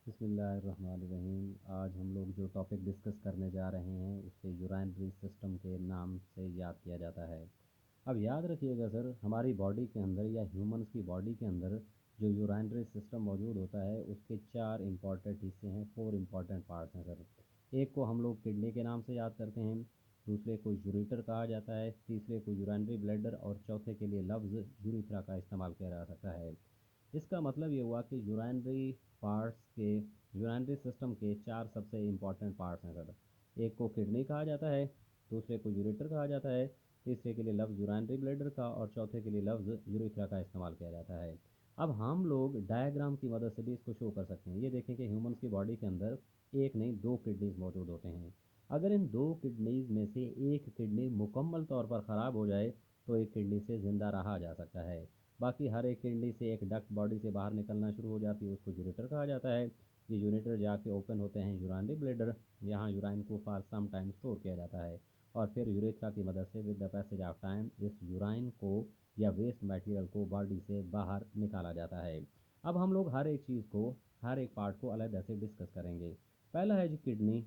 बिस्मिल्लाहिर्रहमानिर्रहीम। आज हम लोग जो टॉपिक डिस्कस करने जा रहे हैं उसे यूराइनरी सिस्टम के नाम से याद किया जाता है। अब याद रखिएगा सर, हमारी बॉडी के अंदर या ह्यूमंस की बॉडी के अंदर जो यूराइनरी सिस्टम मौजूद होता है उसके चार इंपॉर्टेंट हिस्से हैं, फोर इंपॉर्टेंट पार्ट्स हैं सर। एक को हम लोग किडनी के नाम से याद करते हैं, दूसरे को यूरेटर कहा जाता है, तीसरे को यूराइनरी ब्लैडर और चौथे के लिए लफ्ज़ यूरिथ्रा का इस्तेमाल किया जा सकता है। इसका मतलब ये हुआ कि यूरानरी सिस्टम के चार सबसे इम्पॉर्टेंट पार्ट्स हैं सर। एक को किडनी कहा जाता है, दूसरे को यूरेटर कहा जाता है, तीसरे के लिए लफ्ज़ यूरानरी ब्लैडर का और चौथे के लिए लफ्ज़ यूरिथ्रा का इस्तेमाल किया जाता है। अब हम लोग डायग्राम की मदद से भी इसको शो कर सकते हैं। ये देखें कि ह्यूमंस की बॉडी के अंदर एक नहीं दो किडनीज मौजूद होते हैं। अगर इन दो किडनीज में से एक किडनी मुकम्मल तौर पर ख़राब हो जाए तो एक किडनी से ज़िंदा रहा जा सकता है। बाकी हर एक किडनी से एक डक्ट बॉडी से बाहर निकलना शुरू हो जाती है, उसको यूरेटर कहा जाता है। ये यूरेटर जाके ओपन होते हैं यूरानरी ब्लेडर, यहाँ यूराइन को फॉर सम टाइम स्टोर किया जाता है और फिर यूरेथ्रा की मदद से with the passage of time इस यूराइन को या वेस्ट मटेरियल को बॉडी से बाहर निकाला जाता है। अब हम लोग हर एक चीज़ को, हर एक पार्ट को अलग से डिस्कस करेंगे। पहला है जी किडनी।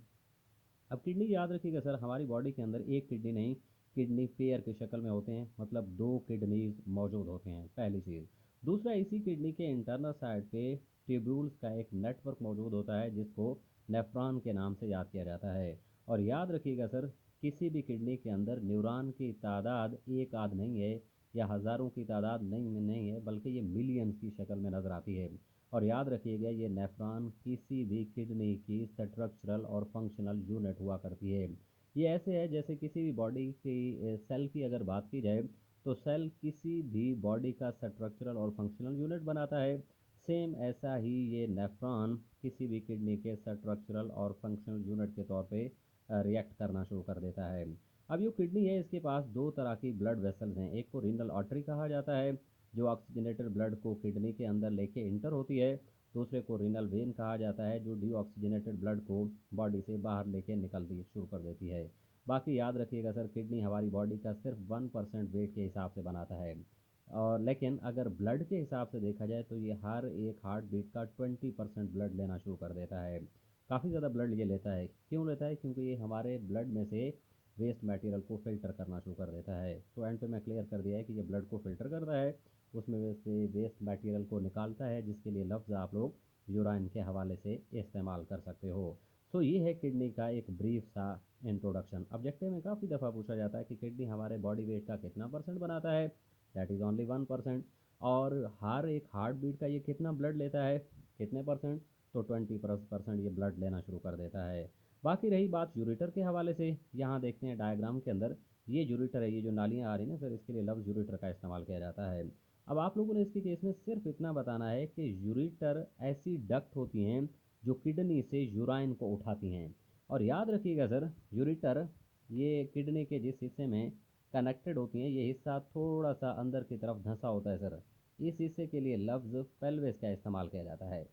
अब किडनी याद रखिएगा सर, हमारी बॉडी के अंदर एक किडनी नहीं, किडनी पेयर की शक्ल में होते हैं, मतलब दो किडनीज मौजूद होते हैं, पहली चीज़। दूसरा, इसी किडनी के इंटरनल साइड पे ट्यूब्यूल्स का एक नेटवर्क मौजूद होता है जिसको नेफ्रॉन के नाम से याद किया जाता है। और याद रखिएगा सर, किसी भी किडनी के अंदर न्यूरॉन की तादाद एक आध नहीं है या हज़ारों की तादाद नहीं है, बल्कि ये मिलियंस की शक्ल में नज़र आती है। और याद रखिएगा, ये नेफ्रॉन किसी भी किडनी की स्ट्रक्चरल और फंक्शनल यूनिट हुआ करती है। ये ऐसे है जैसे किसी भी बॉडी की सेल की अगर बात की जाए तो सेल किसी भी बॉडी का स्ट्रक्चरल और फंक्शनल यूनिट बनाता है। सेम ऐसा ही ये नेफ्रॉन किसी भी किडनी के स्ट्रक्चरल और फंक्शनल यूनिट के तौर पे रिएक्ट करना शुरू कर देता है। अब जो किडनी है इसके पास दो तरह की ब्लड वेसल्स हैं। एक को रीनल आर्टरी कहा जाता है जो ऑक्सीजनेटेड ब्लड को किडनी के अंदर लेके इंटर होती है। दूसरे को रीनल वेन कहा जाता है जो डीऑक्सीजनेटेड ब्लड को बॉडी से बाहर लेके निकलती शुरू कर देती है। बाकी याद रखिएगा सर, किडनी हमारी बॉडी का सिर्फ 1% वेट के हिसाब से बनाता है। और लेकिन अगर ब्लड के हिसाब से देखा जाए तो ये हर एक हार्ट बीट का 20% ब्लड लेना शुरू कर देता है। काफ़ी ज़्यादा ब्लड ये लेता है। क्यों लेता है? क्योंकि ये हमारे ब्लड में से वेस्ट मटेरियल को फ़िल्टर करना शुरू कर देता है। तो एंड पे मैं क्लियर कर दिया है कि ये ब्लड को फ़िल्टर करता है, उसमें से वेस्ट मटेरियल को निकालता है, जिसके लिए लफ्ज़ आप लोग यूराइन के हवाले से इस्तेमाल कर सकते हो। सो ये है किडनी का एक ब्रीफ सा इंट्रोडक्शन। ऑब्जेक्टिव में काफ़ी दफ़ा पूछा जाता है कि किडनी हमारे बॉडी वेट का कितना परसेंट बनाता है? That is only 1%। और हर एक हार्ट बीट का ये कितना ब्लड लेता है? कितने परसेंट? तो 20% ये ब्लड लेना शुरू कर देता है। बाकी रही बात यूरेटर के हवाले से, यहाँ देखते हैं डायग्राम के अंदर, ये यूरेटर है, ये जो नालियाँ आ रही हैं ना सर, इसके लिए लफ्ज़ यूरेटर का इस्तेमाल किया जाता है। अब आप लोगों ने इसके केस में सिर्फ इतना बताना है कि यूरेटर ऐसी डक्ट होती हैं जो किडनी से यूराइन को उठाती हैं। और याद रखिएगा सर, यूरेटर ये किडनी के जिस हिस्से में कनेक्टेड होती हैं, ये हिस्सा थोड़ा सा अंदर की तरफ धंसा होता है सर। इस हिस्से के लिए लफ्ज़ पेल्विस का इस्तेमाल किया जाता है।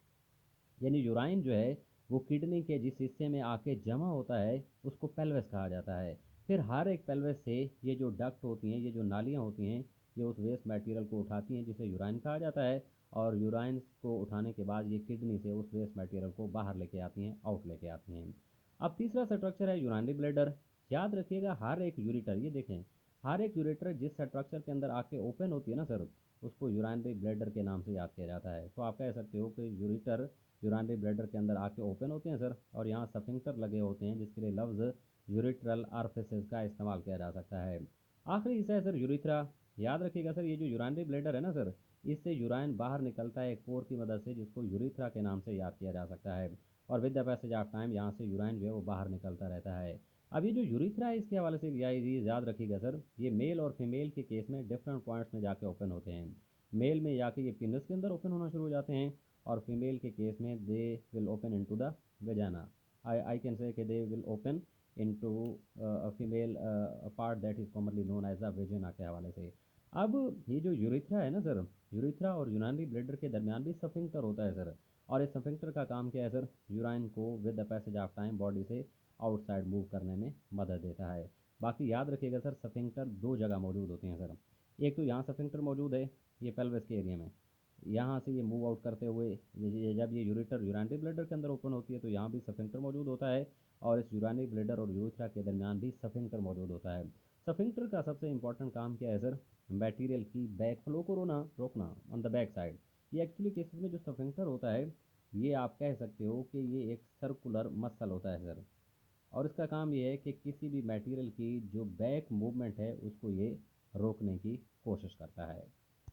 यानी यूराइन जो है वो किडनी के जिस हिस्से में आके जमा होता है उसको पेल्विस कहा जाता है। फिर हर एक पेल्विस से ये जो डक्ट होती हैं, ये जो नालियाँ होती हैं, ये उस वेस्ट मटेरियल को उठाती हैं जिसे यूराइन कहा जाता है। और यूराइन को उठाने के बाद ये किडनी से उस वेस्ट मटेरियल को बाहर लेके आती हैं, आउट लेके आती हैं। अब तीसरा स्ट्रक्चर है यूरानरी ब्लैडर। याद रखिएगा, हर एक यूरेटर, ये देखें, हर एक यूरेटर जिस स्ट्रक्चर के अंदर आके ओपन होती है ना सर, उसको यूरानरी ब्लैडर के नाम से याद किया जाता है। तो आप कह सकते हो कि यूरेटर यूरानरी ब्लैडर के अंदर आके ओपन होते हैं सर, और यहाँ सफिंक्टर लगे होते हैं जिसके लिए लफ्ज़ यूरिट्रल आर्फिसेस का इस्तेमाल किया जा सकता है। आखिरी हिस्सा है सर यूरिथ्रा। याद रखिएगा सर, ये जो यूरानरी ब्लैडर है ना सर, इससे यूराइन बाहर निकलता है एक पोर की मदद से जिसको यूरिथ्रा के नाम से याद किया जा सकता है। और with the passage of time यहाँ से यूराइन जो है वो बाहर निकलता रहता है। अब ये जो यूरिथ्रा है इसके हवाले से याद रखिएगा सर, ये मेल और फीमेल के केस में डिफरेंट पॉइंट्स में जाके ओपन होते हैं। मेल में जाके ये पिनस के अंदर ओपन होना शुरू हो जाते हैं और फीमेल के केस में they will open into the vagina. I can say they will open into female part that is commonly known as a vagina के हवाले से। अब ये जो यूरिथ्रा है ना सर, यूरिथ्रा और यूनानी ब्लेडर के दरमियान भी सफिंक्टर होता है सर। और इस सफिंक्टर का काम क्या है सर? यूराइन को with the passage of time body से आउटसाइड मूव करने में मदद देता है। बाकी याद रखिएगा सर, सफिंक्टर दो जगह मौजूद होते हैं सर। एक तो यहाँ सफिंक्टर मौजूद है, ये पेल्विस के एरिया में, यहाँ से ये मूव आउट करते हुए जब ये यूरेटर यूरिनरी ब्लैडर के अंदर ओपन होती है तो यहाँ भी सफिंक्टर मौजूद होता है, और इस यूरिनरी ब्लैडर और यूरेथ्रा के दरमियान भी सफिंक्टर मौजूद होता है। सफिंक्टर का सबसे इंपॉर्टेंट काम क्या है सर? मटेरियल की बैक फ्लो को रोकना ऑन द बैक साइड। ये एक्चुअली केसेस में जो सफिंक्टर होता है, ये आप कह सकते हो कि ये एक सर्कुलर मसल होता है सर, और इसका काम ये है कि किसी भी मटेरियल की जो बैक मूवमेंट है उसको ये रोकने की कोशिश करता है।